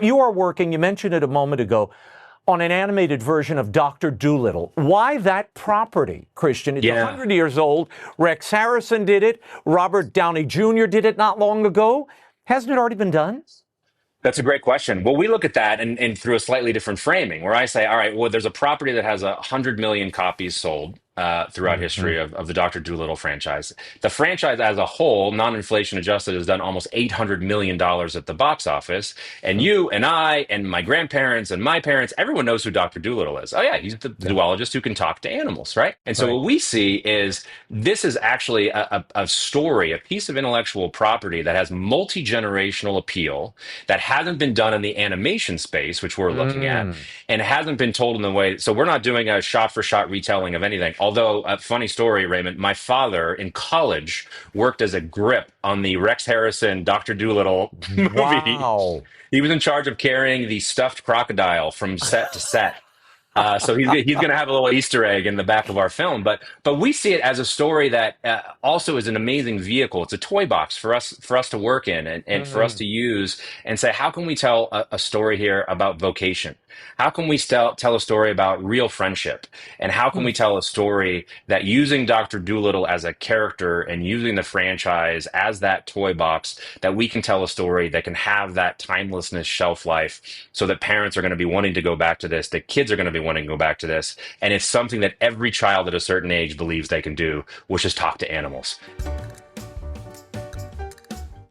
You are working, you mentioned it a moment ago, on an animated version of Dr. Dolittle. Why that property, Christian? It's Yeah. 100 years old. Rex Harrison did it. Robert Downey Jr. did it not long ago. Hasn't it already been done? That's a great question. Well, we look at that and through a slightly different framing, where I say, all right, well, there's a property that has 100 million copies sold throughout Mhm. history of the Dr. Dolittle franchise. The franchise as a whole, non-inflation adjusted, has done almost $800 million at the box office. And you and I and my grandparents and my parents, everyone knows who Dr. Dolittle is. Oh yeah, he's the Yeah, zoologist who can talk to animals, right? And so right. what we see is this is actually a story, a piece of intellectual property that has multi-generational appeal that hasn't been done in the animation space, which we're looking at, Mm. and hasn't been told in the way. So we're not doing a shot for shot retelling of anything. Although, a funny story, Raymond, my father in college worked as a grip on the Rex Harrison Dr. Dolittle movie. Wow. He was in charge of carrying the stuffed crocodile from set to set. So he's going to have a little Easter egg in the back of our film, but we see it as a story that also is an amazing vehicle. It's a toy box for us to work in and for us Mm. to use and say, how can we tell a story here about vocation? How can we tell a story about real friendship? And how can we tell a story that using Dr. Dolittle as a character and using the franchise as that toy box, that we can tell a story that can have that timelessness shelf life so that parents are going to be wanting to go back to this, that kids are going to be wanting to go back to this. And it's something that every child at a certain age believes they can do, which is talk to animals.